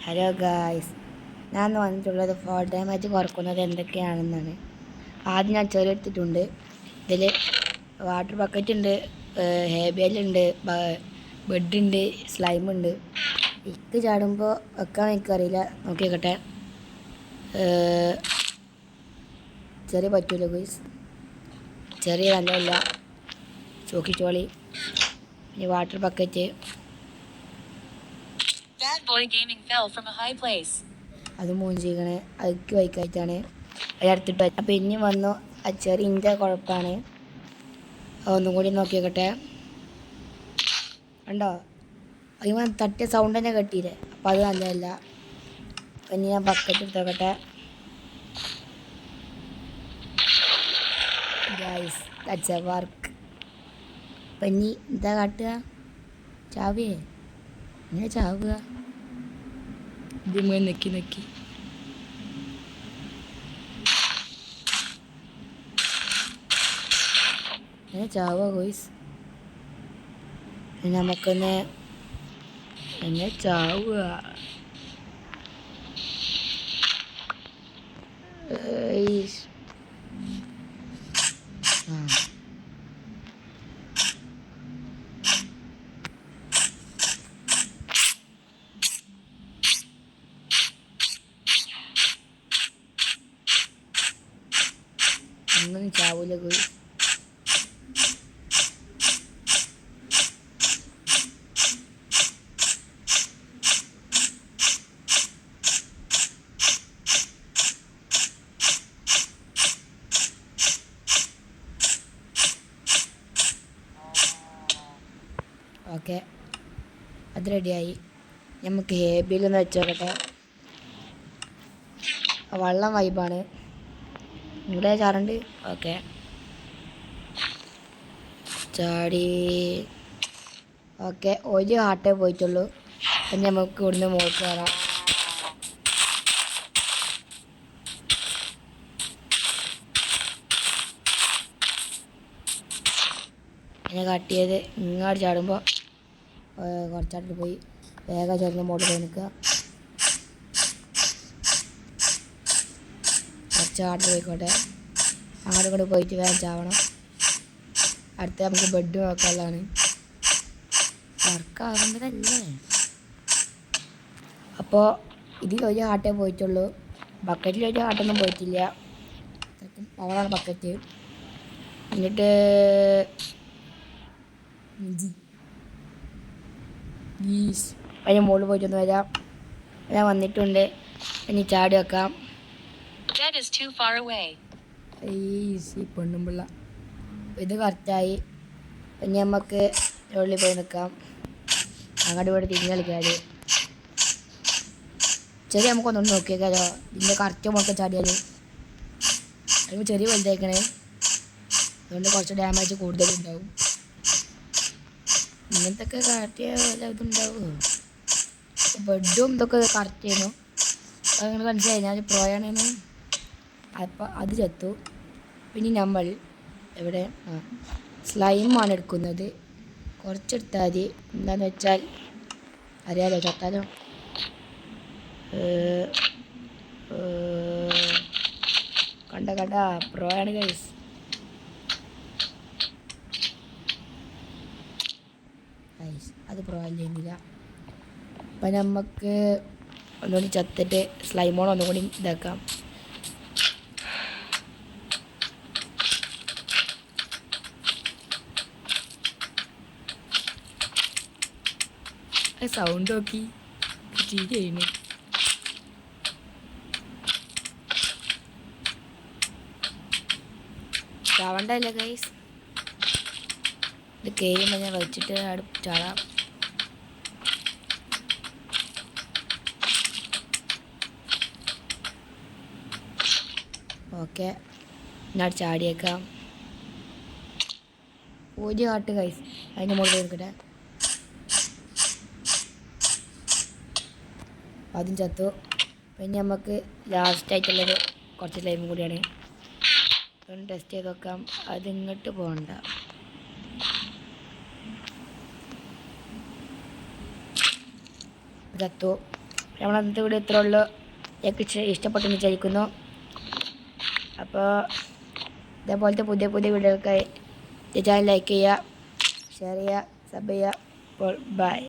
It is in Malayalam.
ഹലോ ഗായ്സ്, ഞാൻ വന്നിട്ടുള്ളത് ഫോൾ ഡാമേജ് കുറക്കുന്നത് എന്തൊക്കെയാണെന്നാണ്. ആദ്യം ഞാൻ ചെറിയെടുത്തിട്ടുണ്ട്. ഇതിൽ വാട്ടർ ബക്കറ്റ് ഉണ്ട്, ഹേബിയലുണ്ട്, ബെഡുണ്ട്, സ്ലൈമുണ്ട്. ഇക്ക് ചാടുമ്പോൾ വെക്കാൻ എനിക്കറിയില്ല, നോക്കിക്കട്ടെ. ചെറിയ പറ്റൂല ഗോയ്സ്, ചെറിയ നല്ലതല്ല, ചോക്കിച്ചോളി. ഇനി വാട്ടർ ബക്കറ്റ്, അത് മൂഞ്ചിക്കണേ, അതിക്ക് വൈക്കായിട്ടാണ് അതെടുത്തിട്ട്. അപ്പം ഇനി വന്നു ആ ചെറിയ കുഴപ്പമാണ്. ഒന്നും കൂടി നോക്കിയോക്കട്ടെ. കണ്ടോ, അതിന് തട്ടിയ സൗണ്ട് തന്നെ കേട്ടില്ലേ? അപ്പം അത് നല്ലതല്ല. അപ്പം ഇനി ഞാൻ ബക്കറ്റ് എടുത്തോക്കട്ടെ. Guys, that's a work. അപ്പം ഇനി എന്താ കാട്ടുക? ചാവിയേ ഇങ്ങനെ ചാവുക? ഇതിങ്ങനെ നെക്കി ഇങ്ങനെ ചാവുക ഗോയ്സ്. നമുക്കൊന്ന് എങ്ങനെ ചാവുക? ഒന്നും ചാവൂല ഗോയ്സ്. ഓക്കെ, അത് റെഡിയായി. നമുക്ക് ഹേബിയിലൊന്ന് വെച്ചോക്കട്ടെ. വെള്ളം വൈബാണ്. ഇവിടെ ചാറുണ്ട്. ഓക്കെ, ചാടി. ഓക്കെ, ഒരു ഹാർട്ടേ പോയിട്ടുള്ളൂ. അപ്പം നമുക്ക് ഇവിടുന്ന് മോട്ട് കയറാം. എന്നെ കട്ടിയത് ഇങ്ങോട്ട് ചാടുമ്പോൾ കുറച്ചാട്ടിൽ പോയി വേഗം ചേർന്ന് മോട്ട് പോയി നിൽക്കുക. കുറച്ചാട്ട് പോയിക്കോട്ടെ. അങ്ങോട്ട് ഇങ്ങോട്ട് പോയിട്ട് വേഗം ചാവണം. അടുത്ത നമുക്ക് ബെഡ് നോക്കാനുള്ളതാണ്. വർക്കാകുന്നതല്ലേ. അപ്പോൾ ഇതിൽ ഒരു ആട്ടേ പോയിട്ടുള്ളൂ. ബക്കറ്റിൽ ഒരു ആട്ടൊന്നും പോയിട്ടില്ല. പവറാണ് ബക്കറ്റ്. എന്നിട്ട് അതിന് മുകളിൽ പോയിട്ടൊന്ന് വരാം. ഞാൻ വന്നിട്ടുണ്ട്. ഇനി ചാടി വെക്കാം. പെണ്ണുമ്പിള്ള ഇത് കറക്റ്റായി. ഇനി നമുക്ക് ഉള്ളിൽ പോയി നിൽക്കാം. അങ്ങോട്ട് ഇവിടെ തിരിഞ്ഞ് കളിക്കാറ്. ചെറിയ നമുക്കൊന്നും നോക്കിയേക്കാലോ. ഇതിൻ്റെ കറക്റ്റ് മുളക്കെ ചാടിയാൽ അതിന് ചെറിയ വലുതായിക്കണേ. അതുകൊണ്ട് കുറച്ച് ഡാമേജ് കൂടുതലുണ്ടാവും. ഇങ്ങനത്തെ കാട്ടിയ വല്ല ഇതുണ്ടാവുമോ? ബെഡും ഇതൊക്കെ കറക്റ്റ് ചെയ്യുന്നു. അങ്ങനെ മനസ്സിലായി ഞാൻ പ്രോയാണെന്ന്. അപ്പം അത് ചത്തു. പിന്നെ നമ്മൾ ഇവിടെ സ്ലൈമാണ് എടുക്കുന്നത്. കുറച്ചെടുത്താൽ മതി. എന്താണെന്ന് വെച്ചാൽ അറിയാലോ, ചത്താലോ. കണ്ട പ്രോയാണ് ഗൈസ്. അത് പ്രോയില്ല. അപ്പം നമുക്ക് ഒന്നുകൂടി ചത്തിട്ട് സ്ലൈമോൺ ഒന്നുകൂടി ഇതാക്കാം. സൗണ്ട് നോക്കി ചിരി ചെയ്യുന്നു. ചാവണ്ടല്ലേ ഗൈസ്. ഇത് കഴിയുമ്പോൾ ഞാൻ വെച്ചിട്ട് ചാടാം. ഓക്കെ, ഞാൻ ചാടിയേക്കാം. ഒരു കാട്ട് ഗൈസ്. അതിൻ്റെ മുകളിൽ നിൽക്കട്ടെ. അതും ചത്തു. പിന്നെ നമുക്ക് ലാസ്റ്റായിട്ടുള്ളത് കുറച്ച് ലൈമും കൂടിയാണ്. ഒന്ന് ടെസ്റ്റ് ചെയ്ത് നോക്കാം. അതിങ്ങോട്ട് പോകണ്ട. ചത്തു. നമ്മൾ അന്നത്തെ വീഡിയോ ഇത്രേ ഉള്ളൂ. എനിക്ക് ഇഷ്ടപ്പെട്ടെന്ന് വിചാരിക്കുന്നു. അപ്പോൾ ഇതേപോലത്തെ പുതിയ പുതിയ വീഡിയോകൾക്കായി ചാനൽ ലൈക്ക് ചെയ്യുക, ഷെയർ ചെയ്യുക, സബ് ചെയ്യുക. അപ്പോൾ ബൈ.